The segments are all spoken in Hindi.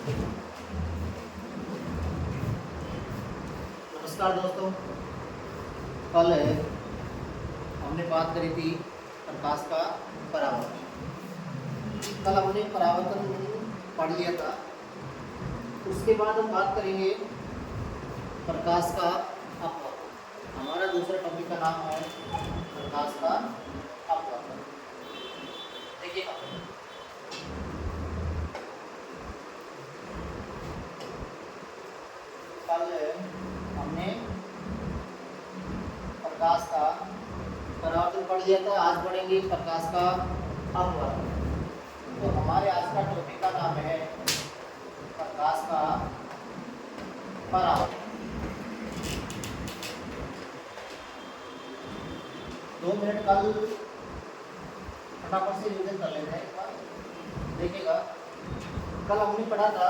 नमस्कार दोस्तों। कल हमने बात करी थी प्रकाश का परावर्तन। कल हमने परावर्तन पढ़ लिया था। उसके बाद हम बात करेंगे प्रकाश का अपवर्तन। हमारा दूसरा टॉपिक का नाम है प्रकाश का अपवर्तन। देखिए कल हमने प्रकाश का परावर्तन पढ़ लिया था। आज पढ़ेंगे प्रकाश का अपवर्तन। तो हमारे आज का टॉपिक का नाम है प्रकाश का परावर्तन। 2 मिनट कल फटाफट से रिवीजन कर लेते हैं एक बार। देखिएगा कल हमने पढ़ा था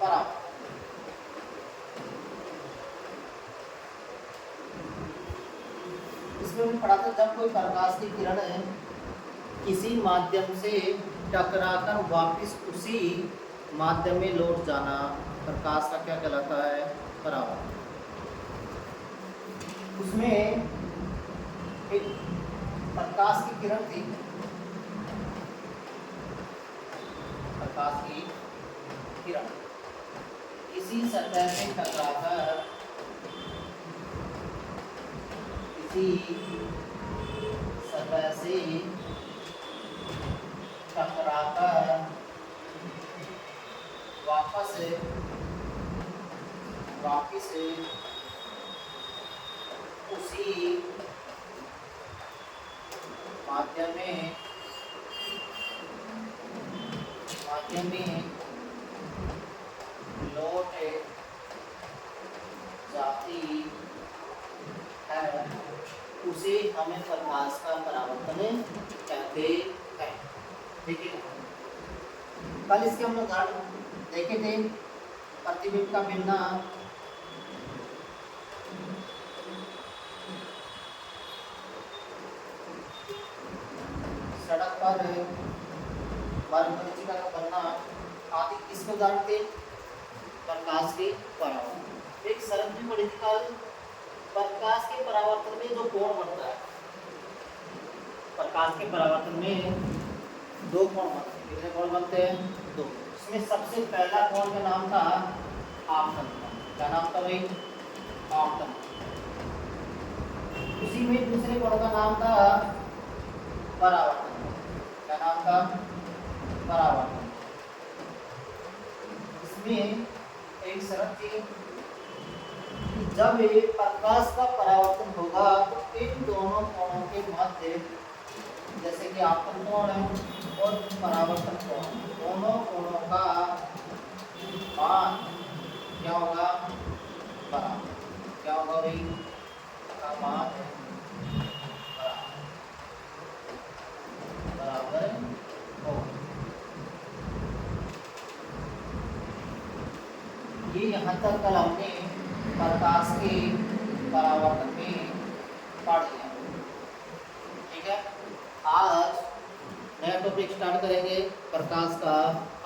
परावर्तन। इसमें हमने पढ़ा था जब कोई प्रकाश की किरण किसी माध्यम से टकराकर वापस उसी माध्यम में लौट जाना प्रकाश का क्या कहलाता है? परावर्तन। उसमें एक प्रकाश की किरण थी, प्रकाश की किरण किसी सतह से टकराकर सतह से टकराकर वापस उसी माध्यम में लौट जाती है, उसे हमें प्रकाश का परावर्तन कहते हैं। ठीक है। कल इसके हम उदाहरण देखे थे। प्रतिबिंब का मिलना, सड़क पर मरीचिका का बनना आदि किसके उदाहरण थे? प्रकाश के परावर्तन। एक शरत भी पढ़ी थी कल। प्रकाश के परावर्तन में जो कोण बनता है, प्रकाश के परावर्तन में 2 कोण बनते हैं। कितने कोण बनते हैं? 2। इसमें सबसे पहला कोण का नाम था आपतन। क्या नाम था भाई? आपतन। उसी में दूसरे कोण का नाम था परावर्तन। क्या नाम था? परावर्तन। इसमें एक शर्त थी कि जब प्रकाश का परावर्तन होगा तो इन दोनों कोणों के मध्य, जैसे कि आपतन कोण है और परावर्तन कोण, दोनों कोणों का मान क्या होगा? बराबर। क्या होगा भाई? का मान है बराबर होगा। ये यहाँ तक कल हमने प्रकाश के परावर्तन में पढ़ लिया। ठीक है। आज नया टॉपिक स्टार्ट करेंगे प्रकाश का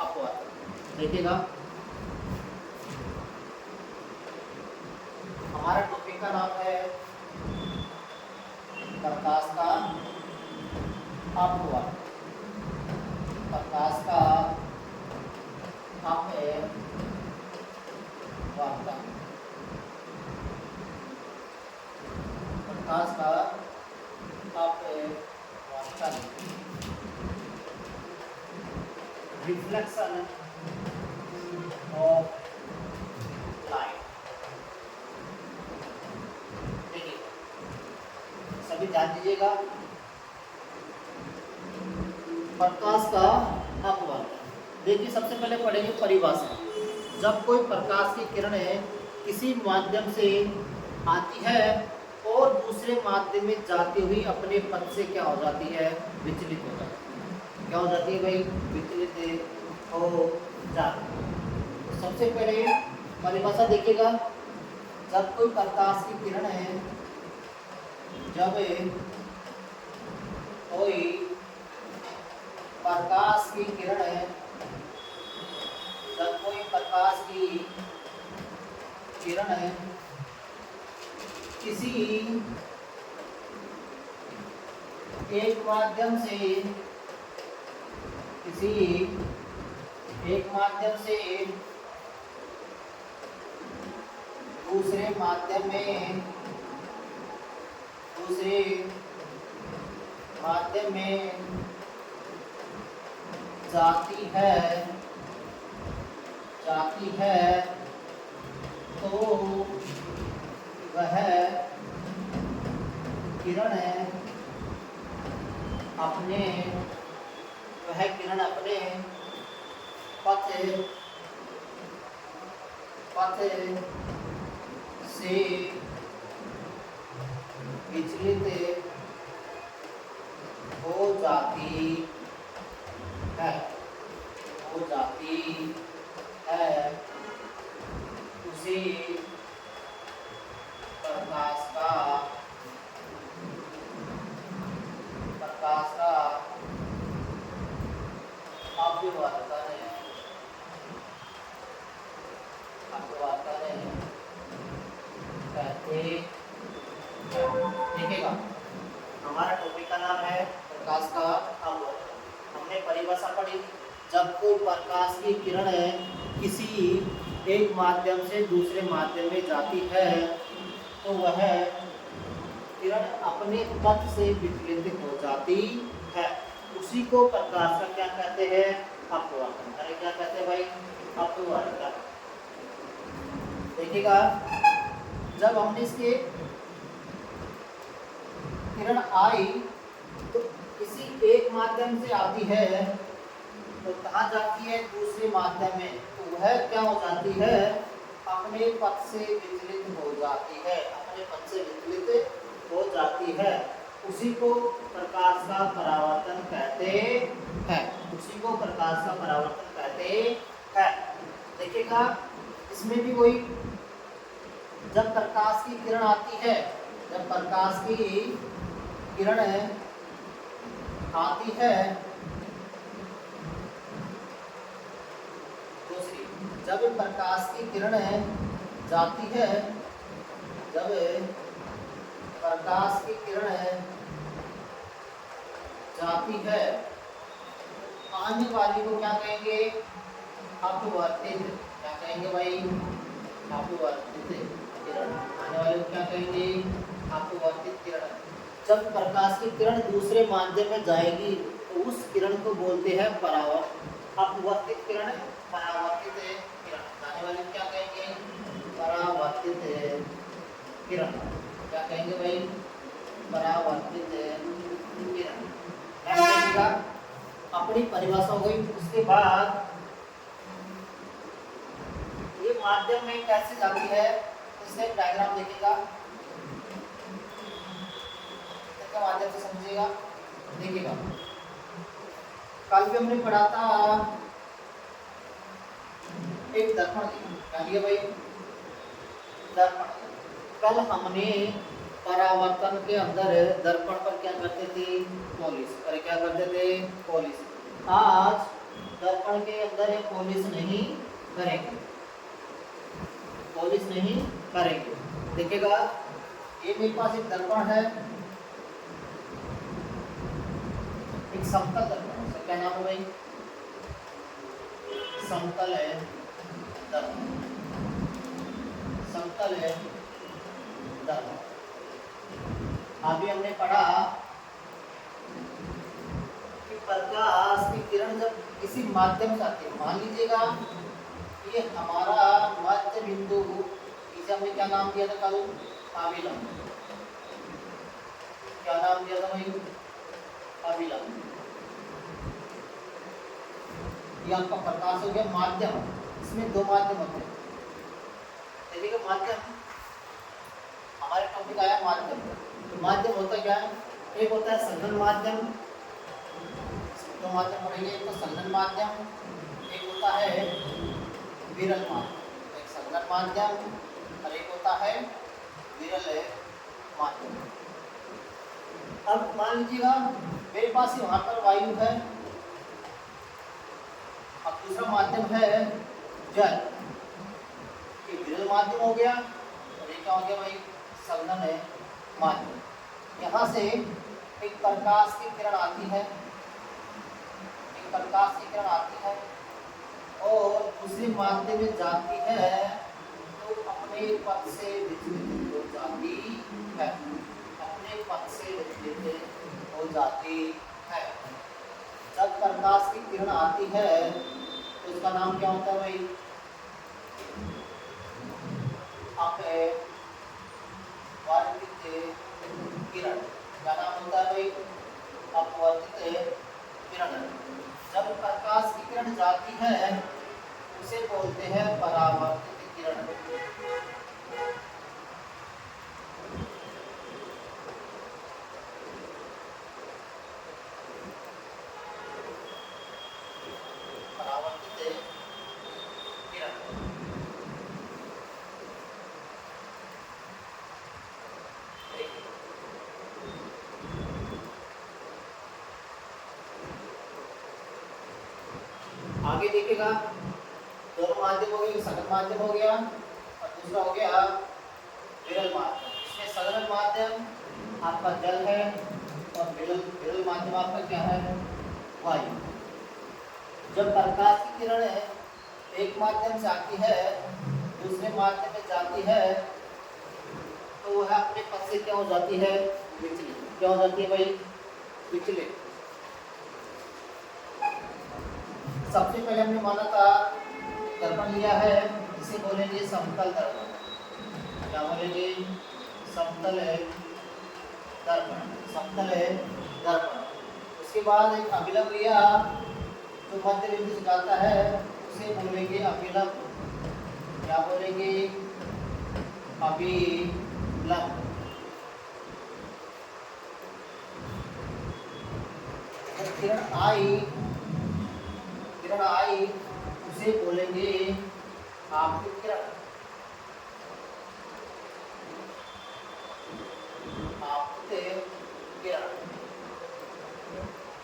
अपवर्तन। देखिएगा हमारा टॉपिक का नाम है प्रकाश का अपवर्तन। प्रकाश का अपवर्तन। प्रकाश का अपवर्तन, रिफ्लेक्शन ऑफ लाइट। देखिए सभी ध्यान दीजिएगा। प्रकाश का अपवर्तन। देखिए सबसे पहले पढ़ेंगे परिभाषा। जब कोई प्रकाश की किरणें किसी माध्यम से आती है और दूसरे माध्यम में जाती हुई अपने पथ से क्या हो जाती है? विचलित हो जाती है। क्या हो जाती है भाई? विचलित हो जाती है। सबसे पहले परिभाषा देखिएगा। जब कोई प्रकाश की किरणें, जब कोई प्रकाश की किरणें प्रकाश की किरण किसी एक माध्यम से दूसरे माध्यम में जाती है तो वह किरण अपने पथ से विचलित हो जाती है उसी प्रकाश का अपवर्तन कहते हैं। देखिएगा, हमारा टॉपिक का नाम है प्रकाश का अपवर्तन। हमने परिभाषा पढ़ी, जब कोई प्रकाश की किरण किसी एक माध्यम से दूसरे माध्यम में जाती है तो वह किरण अपने पथ से विचलित हो जाती है, उसी को प्रकाश का क्या कहते हैं? अपवर्तन। अरे क्या कहते हैं भाई? अपवर्तन। देखिएगा, जब हमने इसके किरण आई तो किसी एक माध्यम से आती है तो कहाँ जाती है? दूसरे माध्यम में। तो वह क्या हो जाती है? अपने पथ से विचलित हो जाती है, उसी को प्रकाश का परावर्तन कहते हैं। देखिएगा, इसमें भी वही, जब प्रकाश की किरण आती है, दूसरी, जब प्रकाश की किरण जाती है, आने वाली को क्या कहेंगे? अपवर्तित। क्या कहेंगे भाई? अपवर्तित किरण। आने वाले को क्या कहेंगे? अपवर्तित किरण। जब प्रकाश की किरण दूसरे माध्यम में जाएगी तो उस किरण को बोलते हैं अपवर्तित किरण, परावर्तित किरण। आने वाले को क्या कहेंगे? परावर्तित किरण। क्या कहेंगे भाई? परावर्तित किरण। अपनी परिभाषा हो गई। उसके बाद ये माध्यम में कैसे जाती है, इससे डायग्राम देखिएगा, इसके माध्यम से समझिएगा। देखिएगा, कल भी हमने पढ़ा था एक दर्पण की। क्या लिया भाई? दर्पण। कल हमने परावर्तन के अंदर दर्पण पर क्या करते थे? पॉलिश। अरे क्या करते थे? पॉलिश। आज दर्पण के अंदर ये पॉलिश नहीं करेंगे। देखिएगा, ये मेरे पास एक दर्पण है, एक समतल दर्पण। इसका क्या नाम है भाई? समतल है दर्पण। अभी हमने पढ़ा कि प्रकाश की किरण जब किसी माध्यम से आती है, मान लीजिएगा ये हमारा मध्य बिंदु, इसे हमने क्या नाम दिया था कल? अभिलंब। क्या नाम दिया था भाई? अभिलंब। ये आपका प्रकाश हो गया माध्यम। इसमें दो माध्यम होते हैं। देखिएगा, माध्यम हमारे टॉपिक आया माध्यम। तो माध्यम होता क्या है? एक होता है संघन माध्यम, दो माध्यम पढ़ेंगे। एक तो संघन माध्यम, एक होता है विरल माध्यम। एक संघन माध्यम और एक होता है विरल माध्यम। अब मान लीजिएगा मेरे पास वहां पर वायु है, अब दूसरा माध्यम है जल। माध्यम हो गया और ये क्या हो गया भाई, संघनन है माध्यम। यहाँ से एक प्रकाश की किरण आती है, एक प्रकाश की किरण आती है और दूसरे माध्यम में जाती है तो अपने पथ से विचलित हो जाती है, अपने पथ से विचलित हो जाती है। जब प्रकाश की किरण आती है तो उसका नाम क्या होता है भाई, अपवर्तित किरण। क्या नाम होता है भाई, अपवर्तित किरण। जब प्रकाश की किरण जाती है उसे बोलते हैं परावर्तित किरण। परावर्तित किरण। आगे देखिएगा, दोनों माध्यम हो गए, सघन माध्यम हो गया और दूसरा हो गया विरल माध्यम। इसमें सघन माध्यम आपका जल है और विरल माध्यम आपका क्या है, वायु। जब प्रकाश की किरण एक माध्यम से आती है दूसरे माध्यम में जाती है तो वह अपने पथ से क्या हो जाती है, विचलित। क्या हो जाती है भाई, विचलित। सबसे पहले हमने माना था दर्पण लिया है, इसे बोलेंगे समतल दर्पण। क्या बोलेंगे, समतल है दर्पण, समतल है दर्पण। उसके बाद एक अभिलंब लिया जो मध्य बिंदु से जाता है उसे बोलेंगे अभिलंब। क्या बोलेंगे, अभिलंब। किरण आई उसे बोलेंगे आपतित किरण। आपतित किरण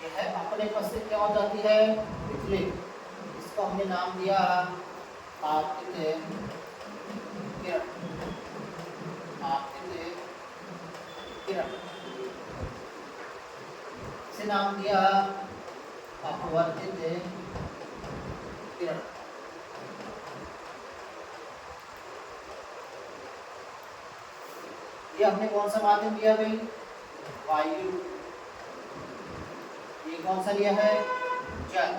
यह अपने पथ से क्या हो जाती है, विचलित। इसको हमने नाम दिया आपतित किरण। आपतित किरण इसे नाम दिया अपवर्तित किरण। ये हमने कौन सा माध्यम लिया भाई, वायु। ये कौन सा लिया है, जल।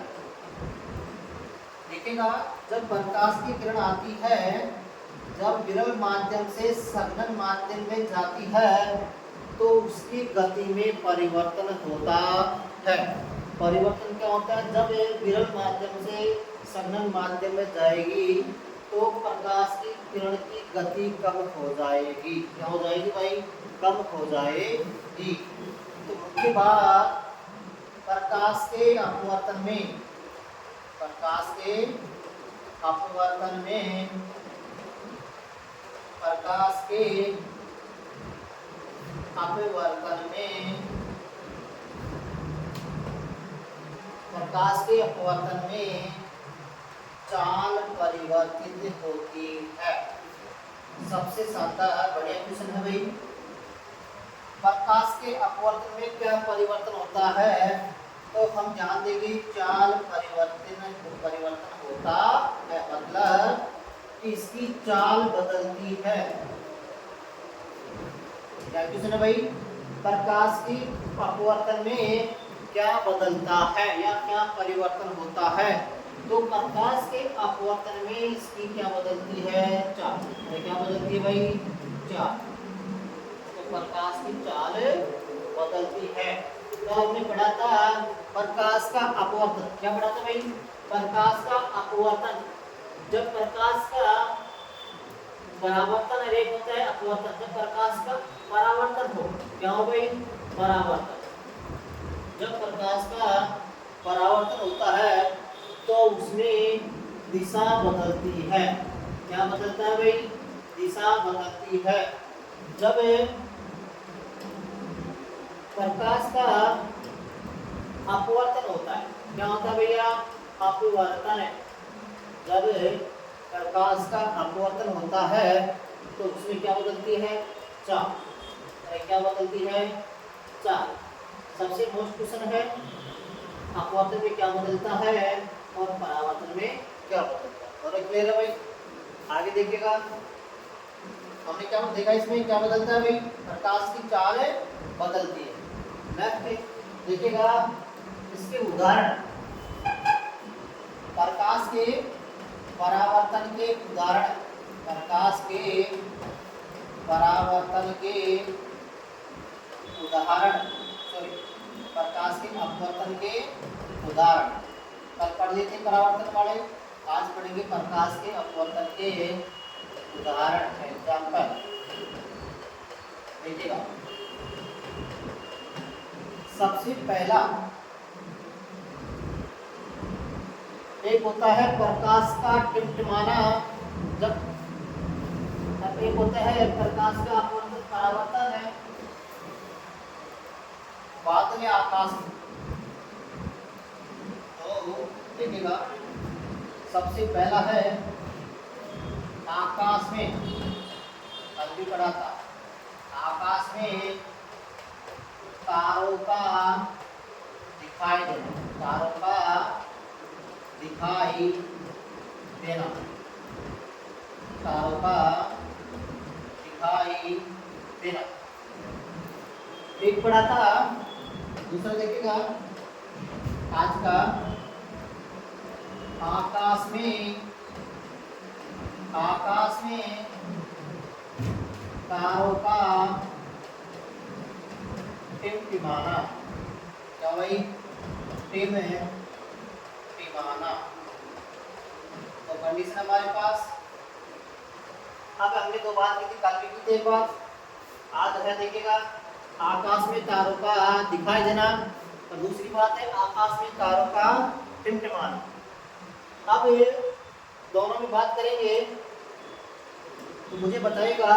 देखिएगा, जब प्रकाश की किरण आती है, जब विरल माध्यम से सघन माध्यम में जाती है तो उसकी गति में परिवर्तन होता है। परिवर्तन क्या होता है, जब ये विरल माध्यम से सघन माध्यम में जाएगी तो प्रकाश की किरण की गति कम हो जाएगी। क्या हो जाएगी भाई, कम हो जाएगी। तो मुख्य बात, प्रकाश के अपवर्तन में, प्रकाश के अपवर्तन में, प्रकाश के अपवर्तन में, प्रकाश के अपवर्तन में चाल परिवर्तित होती है। सबसे शानदार बढ़िया क्वेश्चन है भाई। प्रकाश के अपवर्तन में क्या परिवर्तन होता है, तो हम ध्यान देंगे चाल परिवर्तन होता है, मतलब कि इसकी चाल बदलती है। क्या क्वेश्चन है भाई, प्रकाश की अपवर्तन में क्या बदलता है या क्या परिवर्तन होता है, तो प्रकाश के अपवर्तन में इसकी क्या बदलती है, चाल। क्या बदलती है भाई, चाल। तो प्रकाश की चाल बदलती है। तो हमने पढ़ा था प्रकाश का अपवर्तन। क्या पढ़ा था भाई, प्रकाश का अपवर्तन। जब प्रकाश का परावर्तन एक होता है अपवर्तन, जब प्रकाश का परावर्तन हो, क्या हो भाई, परावर्तन। जब प्रकाश का परावर्तन होता है तो उसमें दिशा बदलती है। क्या बदलता है भाई, दिशा बदलती है। जब प्रकाश का अपवर्तन होता है, क्या होता है भैया, अपवर्तन है। जब प्रकाश का अपवर्तन होता है तो उसमें क्या बदलती है, चाल। क्या बदलती है, चाल। सबसे मोस्ट क्वेश्चन है अपवर्तन में क्या बदलता है और परावर्तन में क्या बदलता है। और क्लियर है भाई। आगे देखिएगा हमने क्या देखा, इसमें क्या बदलता है भाई, प्रकाश की चाल बदलती है। नेक्स्ट देखिएगा इसके उदाहरण, प्रकाश के परावर्तन के उदाहरण, प्रकाश के परावर्तन के उदाहरण, सॉरी प्रकाश के अपवर्तन के उदाहरण। कल पढ़ लिए थे परावर्तन वाले, आज पढ़ेंगे प्रकाश के अपवर्तन के उदाहरण, एग्जाम्पल। देखिएगा सबसे पहला एक होता है प्रकाश का टिमटिमाना, जब एक होता है प्रकाश का अपवर्तन परावर्तन है बाद में आकाश में। तो देखिएगा सबसे पहला है आकाश में, कल भी पढ़ा था, आकाश में तारों का दिखाई देना, तारों का दिखाई देना, तारों का दिखाई देना, एक पढ़ा था। दूसरा देखिएगा आज का आकाश में, आकाश में तारों का टिमटिमाना, क्या भाई, टिमटिमाना। तो कंडीशन हमारे पास, अब हमने दो बात की थी, कल भी की थी एक बात, आज है देखिएगा आकाश में तारों का दिखाई देना, और दूसरी बात है आकाश में तारों का टिमटिमाना। अब ये दोनों में बात करेंगे तो मुझे बताइएगा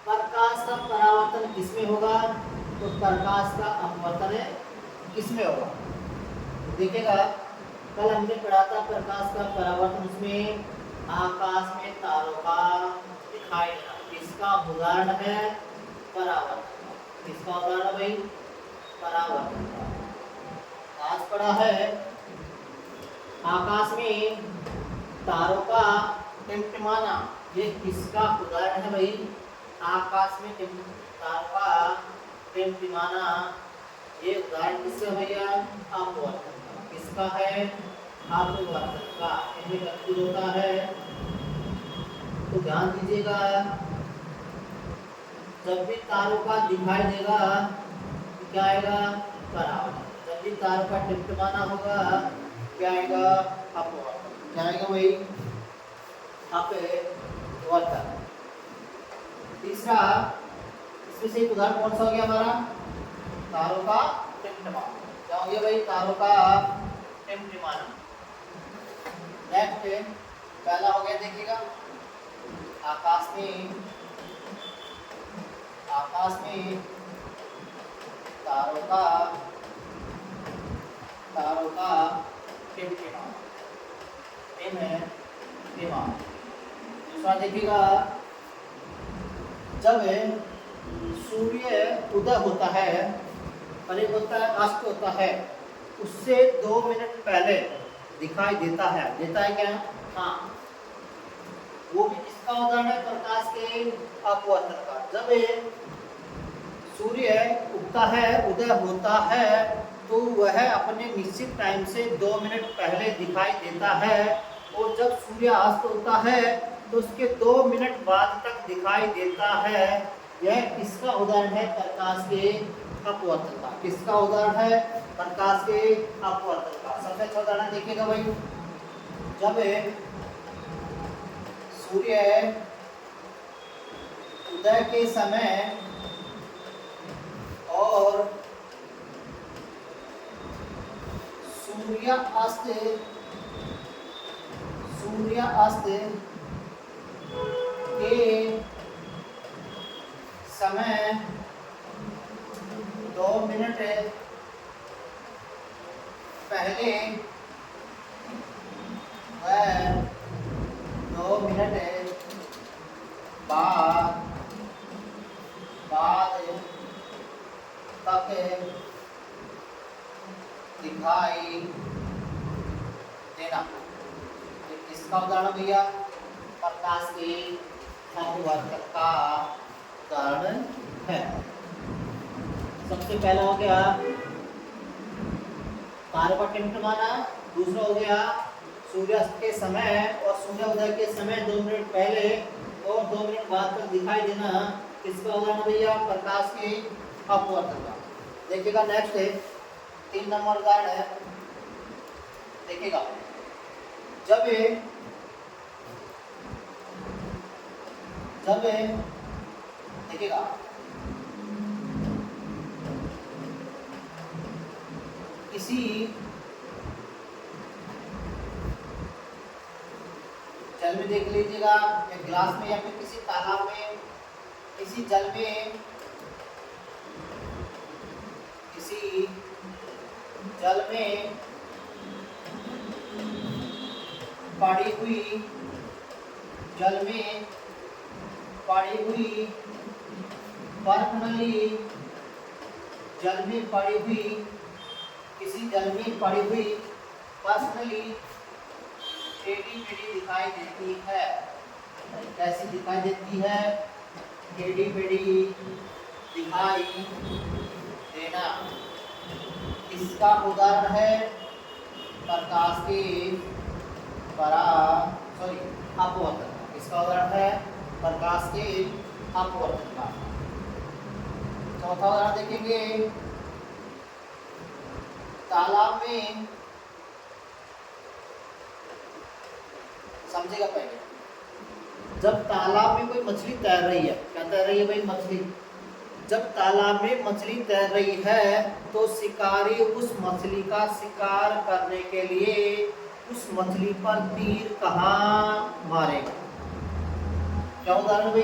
प्रकाश का परावर्तन किसमें होगा तो प्रकाश का अपवर्तन किसमें होगा। देखिएगा कल हमने पढ़ा था प्रकाश का परावर्तन, उसमें आकाश में तारों का दिखाई देना, इसका उदाहरण है परावर्तन। इसका उदाहरण भाई परावर्तन। आज पढ़ा है आकाश में तारों का टिमटिमाना, ये किसका उदाहरण है भाई, आकाश में तारों का टिमटिमाना, ये उदाहरण किसका भैया, अपवर्तन का। किसका है, अपवर्तन का। इनमें कंफ्यूज होता है तो ध्यान दीजिएगा, जब भी तारों का दिखाई देगा क्या आएगा, परावर्तन। जब भी तारों का टिमटिमाना होगा क्या आएगा, अपवर्तन। क्या आएगा भाई, अपवर्तन। तीसरा इसमें से एक उदाहरण कौन सा हो गया हमारा, तारों का टिमटिमाना। क्या हो गया भाई, तारों का टिमटिमाना। नेक्स्ट पहला हो गया देखिएगा आकाश में, आकाश में तारों का टिमटिमाना, टिमटिमाना। दूसरा देखिएगा जब सूर्य उदय होता है और एक होता है अस्त होता है, उससे 2 मिनट पहले दिखाई देता है, देता है क्या, हाँ, वो भी इसका उदाहरण है प्रकाश के अपवर्तन का। जब सूर्य उगता है, उदय होता है, तो वह अपने निश्चित टाइम से 2 मिनट पहले दिखाई देता है, और जब सूर्य अस्त होता है तो उसके 2 मिनट बाद तक दिखाई देता है। यह किसका उदाहरण है, प्रकाश के अपवर्तन का। किसका उदाहरण है, प्रकाश के अपवर्तन का। सबसे अच्छा उदाहरण देखिएगा भाई, जब सूर्य उदय के समय और सूर्य अस्त के समय 2 मिनट पहले वह 2 देना। ये किसका उदाहरण भैया? प्रकाश के अपवर्तक का उदाहरण है। सबसे पहला हो गया तारे का टिमटिमाना माना, दूसरा हो गया सूर्यास्त के समय और सूर्योदय के समय 2 मिनट पहले और 2 मिनट बाद तक दिखाई देना। किसका उदाहरण भैया? प्रकाश के अपवर्तक का। देखिएगा नेक्स्ट है 3 नंबर उदाहरण है। देखिएगा जब देखिएगा किसी जल में, देख लीजिएगा एक गिलास में या फिर किसी तालाब में, किसी जल में, किसी जल में पड़ी हुई, जल में पड़ी हुई बर्फनली, जल में पड़ी हुई, किसी जल में पड़ी हुई पर्सनली टेढ़ी-मेढ़ी दिखाई देती है। कैसी दिखाई देती है? टेढ़ी-मेढ़ी दिखाई देना। इसका उदाहरण है प्रकाश के अपवर्तन। इसका उदाहरण है प्रकाश के अपवर्तन का। चौथा उदाहरण देखेंगे तालाब में, समझेगा पहले, जब तालाब में कोई मछली तैर रही है, क्या तैर रही है भाई? मछली। जब तालाब में मछली तैर रही है तो शिकारी उस मछली का शिकार करने के लिए उस मछली पर तीर कहाँ मारेगा? क्या उदाहरण भाई?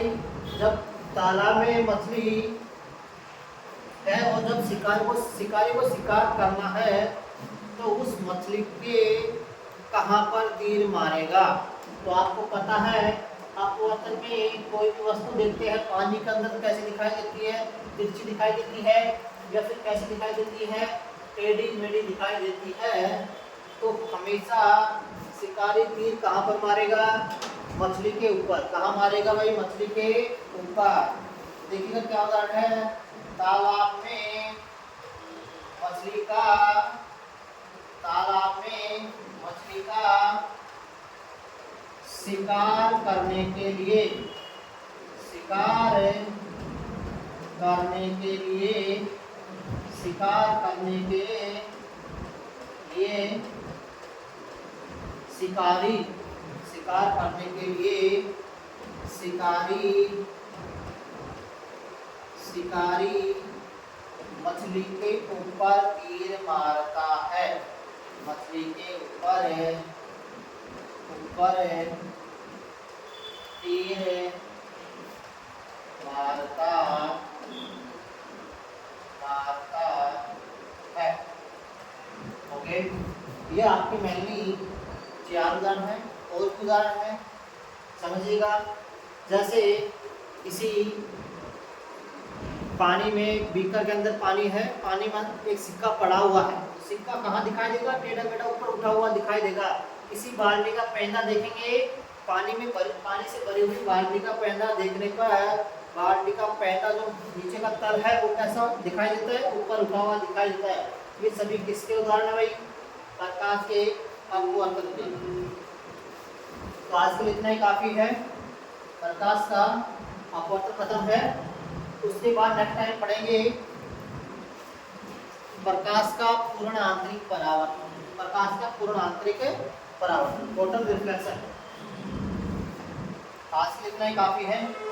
जब तालाब में मछली है और जब शिकारी को शिकार करना है तो उस मछली के कहाँ पर तीर मारेगा? तो आपको पता है अपवर्तन में कोई भी वस्तु देखते हैं पानी के अंदर कैसे दिखाई देती है? तिरछी दिखाई देती है या फिर कैसे दिखाई देती है? टेढ़ी-मेढ़ी दिखाई देती है। तो हमेशा शिकारी तीर कहाँ पर मारेगा? मछली के ऊपर। कहाँ मारेगा भाई? मछली के ऊपर। देखिएगा क्या उदाहरण है? तालाब में मछली का शिकार करने के लिए शिकारी मछली के ऊपर तीर मारता है। मछली के ऊपर तीर मारता है। ओके, ये आपके मेनली 4 उदाहरण है। और उदाहरण है, समझिएगा। जैसे किसी पानी में, बीकर के अंदर पानी है, पानी में एक सिक्का पड़ा हुआ है। सिक्का कहाँ दिखाई देगा? टेढ़ा-मेढ़ा ऊपर उठा हुआ दिखाई देगा। किसी बाल्टी का पैंदा देखेंगे, पानी से भरी हुई बाल्टी का पैंदा देखने पर बाल्टी का पैंदा जो नीचे का तल है वो कैसा दिखाई देता है? ऊपर उठा हुआ दिखाई देता है। ये सभी किसके उदाहरण है भाई? प्रकाश के अपवर्तन के। तो आज के लिए इतना ही काफी है। प्रकाश का अपवर्तन खत्म है। उसके बाद नेक्स्ट टाइम पढ़ेंगे प्रकाश का पूर्ण आंतरिक परावर्तन, टोटल रिफ्लेक्शन। आज के लिए इतना ही काफी है।